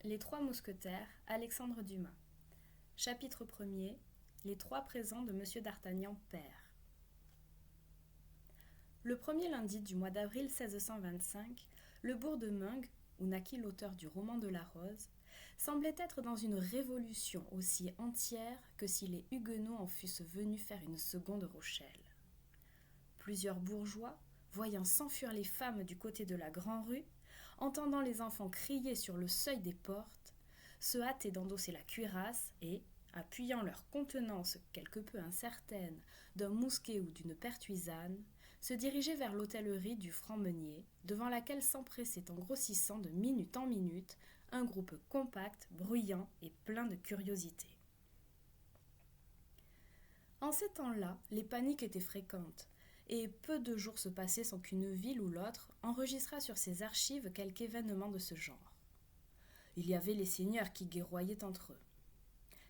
Les Trois Mousquetaires, Alexandre Dumas. Chapitre 1er. Les trois présents de Monsieur d'Artagnan père. Le premier lundi du mois d'avril 1625, le bourg de Meung, où naquit l'auteur du roman de la Rose, semblait être dans une révolution aussi entière que si les Huguenots en fussent venus faire une seconde Rochelle. Plusieurs bourgeois, voyant s'enfuir les femmes du côté de la Grand-Rue, entendant les enfants crier sur le seuil des portes, se hâtaient d'endosser la cuirasse et, appuyant leur contenance quelque peu incertaine d'un mousquet ou d'une pertuisane, se dirigeaient vers l'hôtellerie du Franc-Meunier, devant laquelle s'empressait en grossissant de minute en minute un groupe compact, bruyant et plein de curiosité. En ces temps-là, les paniques étaient fréquentes, et peu de jours se passaient sans qu'une ville ou l'autre enregistrât sur ses archives quelque événement de ce genre. Il y avait les seigneurs qui guerroyaient entre eux.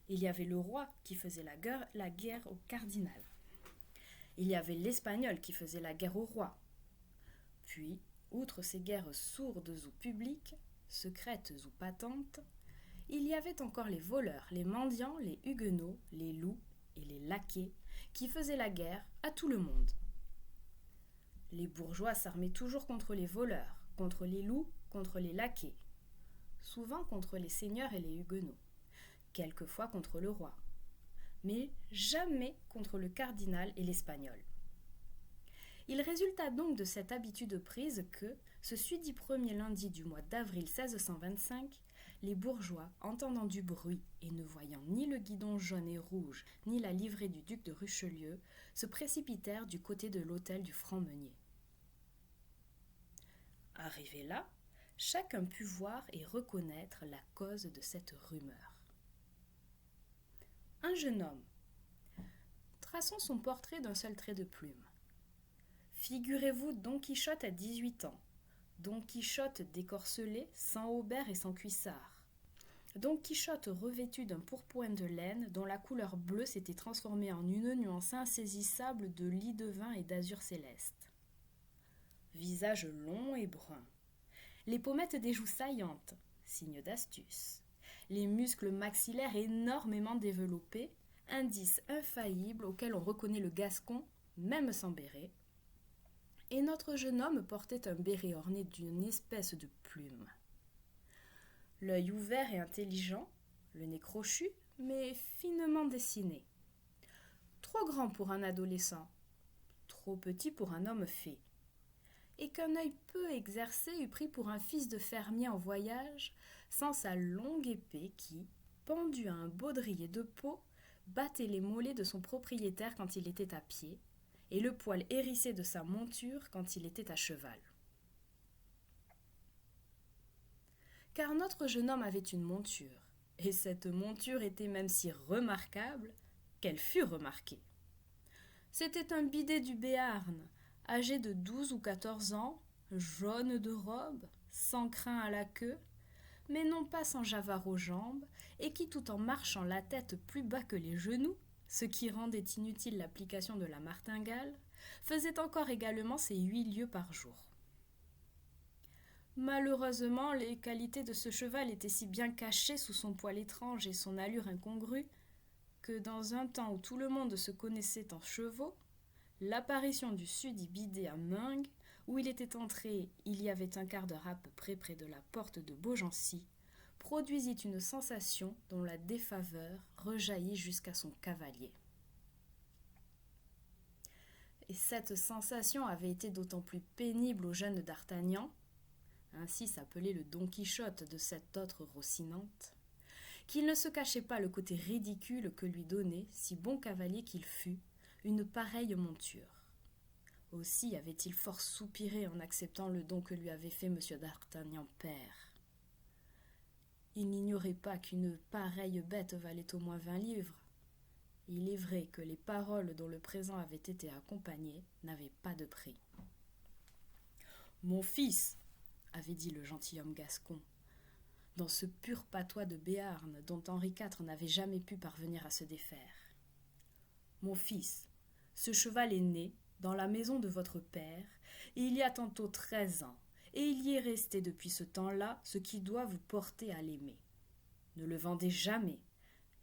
Il y avait le roi qui faisait la guerre au cardinal. Il y avait l'Espagnol qui faisait la guerre au roi. Puis, outre ces guerres sourdes ou publiques, secrètes ou patentes, il y avait encore les voleurs, les mendiants, les huguenots, les loups et les laquais qui faisaient la guerre à tout le monde. Les bourgeois s'armaient toujours contre les voleurs, contre les loups, contre les laquais, souvent contre les seigneurs et les huguenots, quelquefois contre le roi, mais jamais contre le cardinal et l'espagnol. Il résulta donc de cette habitude prise que, ce susdit premier lundi du mois d'avril 1625, les bourgeois, entendant du bruit et ne voyant ni le guidon jaune et rouge, ni la livrée du duc de Richelieu, se précipitèrent du côté de l'hôtel du Franc-Meunier. Arrivé là, chacun put voir et reconnaître la cause de cette rumeur. Un jeune homme. Traçons son portrait d'un seul trait de plume. Figurez-vous Don Quichotte à 18 ans, Don Quichotte décorcelé, sans haubert et sans cuissard. Don Quichotte revêtu d'un pourpoint de laine dont la couleur bleue s'était transformée en une nuance insaisissable de lis de vin et d'azur céleste. Visage long et brun. Les pommettes des joues saillantes, signe d'astuce. Les muscles maxillaires énormément développés, indice infaillible auquel on reconnaît le Gascon, même sans béret. Et notre jeune homme portait un béret orné d'une espèce de plume. L'œil ouvert et intelligent, le nez crochu, mais finement dessiné. Trop grand pour un adolescent, trop petit pour un homme fait. Et qu'un œil peu exercé eût pris pour un fils de fermier en voyage, sans sa longue épée qui, pendue à un baudrier de peau, battait les mollets de son propriétaire quand il était à pied, et le poil hérissé de sa monture quand il était à cheval. Car notre jeune homme avait une monture, et cette monture était même si remarquable qu'elle fut remarquée. C'était un bidet du Béarn, âgé de 12 ou 14 ans, jaune de robe, sans crin à la queue, mais non pas sans javard aux jambes, et qui, tout en marchant la tête plus bas que les genoux, ce qui rendait inutile l'application de la martingale, faisait encore également ses 8 lieues par jour. Malheureusement, les qualités de ce cheval étaient si bien cachées sous son poil étrange et son allure incongrue, que dans un temps où tout le monde se connaissait en chevaux, l'apparition du susdit bidet à Meung, où il était entré il y avait un quart d'heure à peu près de la porte de Beaugency, produisit une sensation dont la défaveur rejaillit jusqu'à son cavalier. Et cette sensation avait été d'autant plus pénible au jeune d'Artagnan, ainsi s'appelait le Don Quichotte de cette autre Rocinante, qu'il ne se cachait pas le côté ridicule que lui donnait, si bon cavalier qu'il fût, une pareille monture. Aussi avait-il fort soupiré en acceptant le don que lui avait fait M. d'Artagnan père. Il n'ignorait pas qu'une pareille bête valait au moins 20 livres. Il est vrai que les paroles dont le présent avait été accompagné n'avaient pas de prix. « Mon fils !» avait dit le gentilhomme gascon, dans ce pur patois de Béarn dont Henri IV n'avait jamais pu parvenir à se défaire. « Mon fils, ce cheval est né dans la maison de votre père, et il y a tantôt 13 ans, et il y est resté depuis ce temps-là ce qui doit vous porter à l'aimer. Ne le vendez jamais.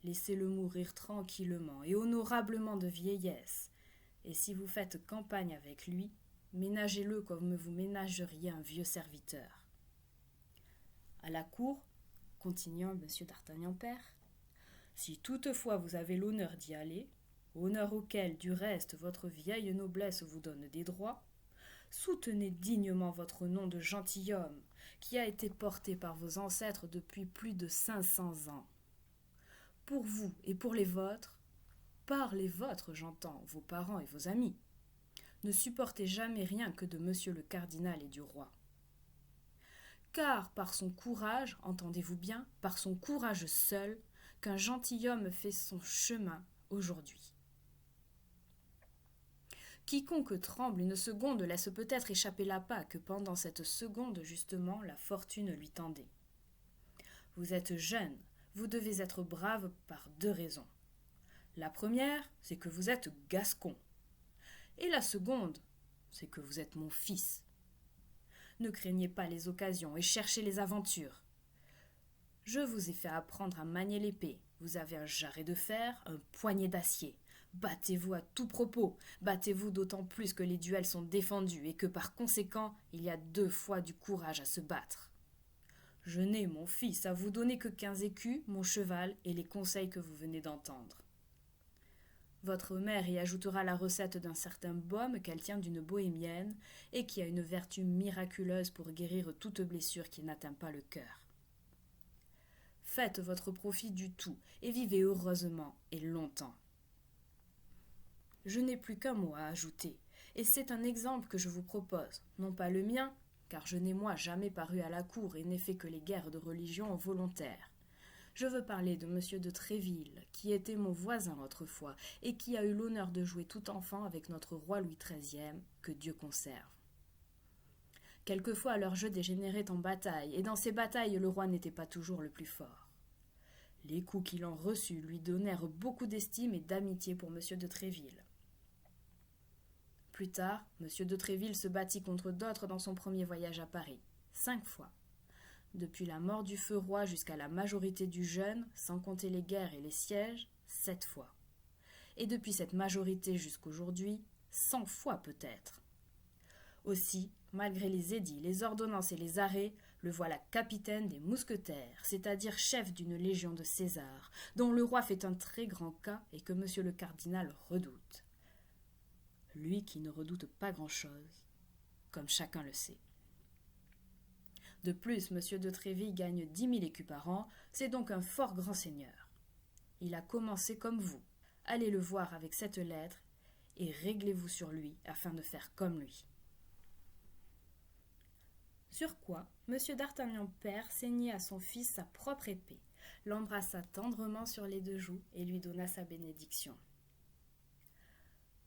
Laissez-le mourir tranquillement et honorablement de vieillesse. Et si vous faites campagne avec lui, ménagez-le comme vous ménageriez un vieux serviteur. À la cour, continua M. d'Artagnan père, si toutefois vous avez l'honneur d'y aller, honneur auquel, du reste, votre vieille noblesse vous donne des droits, soutenez dignement votre nom de gentilhomme, qui a été porté par vos ancêtres depuis plus de 500 ans. Pour vous et pour les vôtres, par les vôtres, j'entends, vos parents et vos amis, ne supportez jamais rien que de monsieur le cardinal et du roi. Car par son courage, entendez-vous bien, par son courage seul, qu'un gentilhomme fait son chemin aujourd'hui. Quiconque tremble une seconde laisse peut-être échapper l'appât que pendant cette seconde, justement, la fortune lui tendait. Vous êtes jeune, vous devez être brave par 2 raisons. La première, c'est que vous êtes gascon. Et la seconde, c'est que vous êtes mon fils. Ne craignez pas les occasions et cherchez les aventures. Je vous ai fait apprendre à manier l'épée. Vous avez un jarret de fer, un poignet d'acier. Battez-vous à tout propos. Battez-vous d'autant plus que les duels sont défendus et que par conséquent, il y a 2 fois du courage à se battre. Je n'ai, mon fils, à vous donner que 15 écus, mon cheval et les conseils que vous venez d'entendre. Votre mère y ajoutera la recette d'un certain baume qu'elle tient d'une bohémienne et qui a une vertu miraculeuse pour guérir toute blessure qui n'atteint pas le cœur. Faites votre profit du tout et vivez heureusement et longtemps. Je n'ai plus qu'un mot à ajouter, et c'est un exemple que je vous propose, non pas le mien, car je n'ai moi jamais paru à la cour et n'ai fait que les guerres de religion volontaires. Je veux parler de M. de Tréville, qui était mon voisin autrefois, et qui a eu l'honneur de jouer tout enfant avec notre roi Louis XIII, que Dieu conserve. Quelquefois leur jeu dégénérait en bataille, et dans ces batailles le roi n'était pas toujours le plus fort. Les coups qu'il en reçut lui donnèrent beaucoup d'estime et d'amitié pour M. de Tréville. Plus tard, M. de Tréville se battit contre d'autres dans son premier voyage à Paris, 5 fois. Depuis la mort du feu roi jusqu'à la majorité du jeune, sans compter les guerres et les sièges, 7 fois. Et depuis cette majorité jusqu'aujourd'hui, 100 fois peut-être. Aussi, malgré les édits, les ordonnances et les arrêts, le voilà capitaine des mousquetaires, c'est-à-dire chef d'une légion de César, dont le roi fait un très grand cas et que monsieur le cardinal redoute. Lui qui ne redoute pas grand-chose, comme chacun le sait. De plus, M. de Tréville gagne 10 000 écus par an, c'est donc un fort grand seigneur. Il a commencé comme vous. Allez le voir avec cette lettre et réglez-vous sur lui afin de faire comme lui. Sur quoi, M. d'Artagnan père ceignit à son fils sa propre épée, l'embrassa tendrement sur les 2 joues et lui donna sa bénédiction.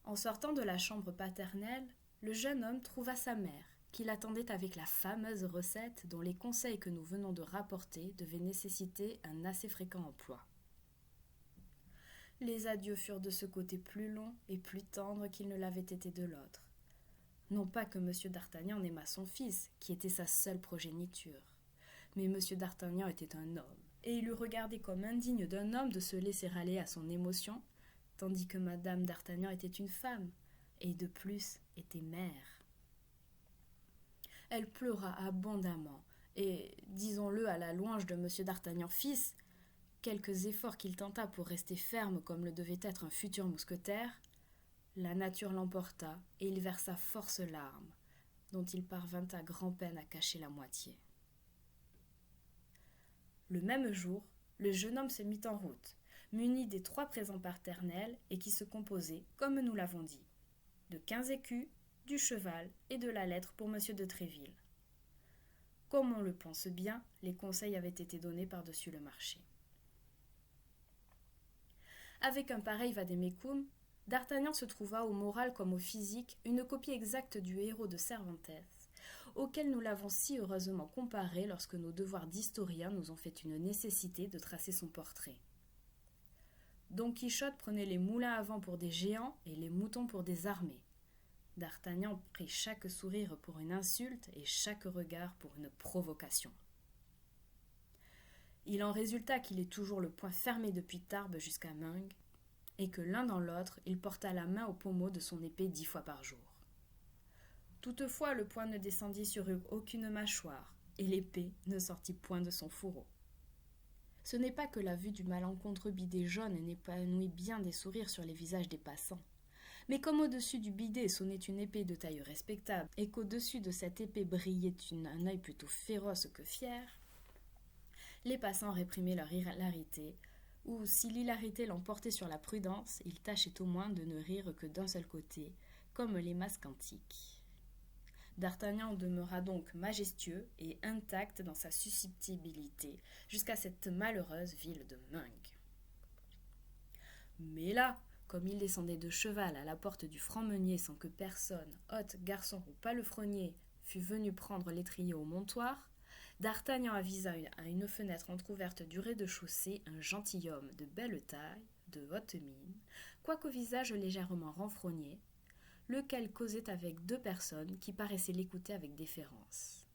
En sortant de la chambre paternelle, le jeune homme trouva sa mère, qui l'attendait avec la fameuse recette dont les conseils que nous venons de rapporter devaient nécessiter un assez fréquent emploi. Les adieux furent de ce côté plus longs et plus tendres qu'ils ne l'avaient été de l'autre. Non pas que M. d'Artagnan n'aimât son fils, qui était sa seule progéniture, mais M. d'Artagnan était un homme, et il eût regardé comme indigne d'un homme de se laisser aller à son émotion, tandis que Madame d'Artagnan était une femme, et de plus était mère. Elle pleura abondamment, et, disons-le à la louange de M. d'Artagnan fils, quelques efforts qu'il tenta pour rester ferme comme le devait être un futur mousquetaire, la nature l'emporta et il versa force larmes, dont il parvint à grand-peine à cacher la moitié. Le même jour, le jeune homme se mit en route, muni des 3 présents paternels et qui se composaient, comme nous l'avons dit, de 15 écus, du cheval et de la lettre pour M. de Tréville. Comme on le pense bien, les conseils avaient été donnés par-dessus le marché. Avec un pareil vadémécum, D'Artagnan se trouva au moral comme au physique une copie exacte du héros de Cervantes, auquel nous l'avons si heureusement comparé lorsque nos devoirs d'historien nous ont fait une nécessité de tracer son portrait. Don Quichotte prenait les moulins à vent pour des géants et les moutons pour des armées. D'Artagnan prit chaque sourire pour une insulte et chaque regard pour une provocation. Il en résulta qu'il ait toujours le poing fermé depuis Tarbes jusqu'à Meung, et que l'un dans l'autre, il porta la main au pommeau de son épée 10 fois par jour. Toutefois, le poing ne descendit sur aucune mâchoire, et l'épée ne sortit point de son fourreau. Ce n'est pas que la vue du malencontreux bidet jaune n'épanouit bien des sourires sur les visages des passants, mais comme au-dessus du bidet sonnait une épée de taille respectable, et qu'au-dessus de cette épée brillait un œil plutôt féroce que fier, les passants réprimaient leur hilarité, ou si l'hilarité l'emportait sur la prudence, ils tâchaient au moins de ne rire que d'un seul côté, comme les masques antiques. D'Artagnan demeura donc majestueux et intact dans sa susceptibilité jusqu'à cette malheureuse ville de Meung. Mais là, comme il descendait de cheval à la porte du franc-meunier sans que personne, hôte, garçon ou palefrenier, fût venu prendre l'étrier au montoir, D'Artagnan avisa à une fenêtre entr'ouverte du rez-de-chaussée un gentilhomme de belle taille, de haute mine, quoiqu'au visage légèrement renfrogné, lequel causait avec 2 personnes qui paraissaient l'écouter avec déférence.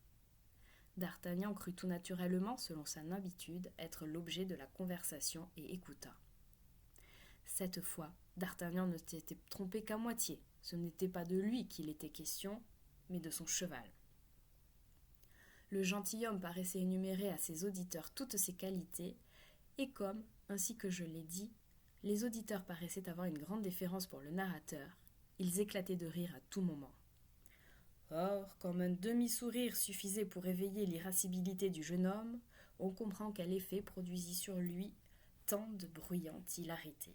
D'Artagnan crut tout naturellement, selon son habitude, être l'objet de la conversation et écouta. Cette fois, D'Artagnan ne s'était trompé qu'à moitié. Ce n'était pas de lui qu'il était question, mais de son cheval. Le gentilhomme paraissait énumérer à ses auditeurs toutes ses qualités, et comme, ainsi que je l'ai dit, les auditeurs paraissaient avoir une grande déférence pour le narrateur, ils éclataient de rire à tout moment. Or, comme un demi-sourire suffisait pour éveiller l'irascibilité du jeune homme, on comprend quel effet produisit sur lui tant de bruyante hilarité.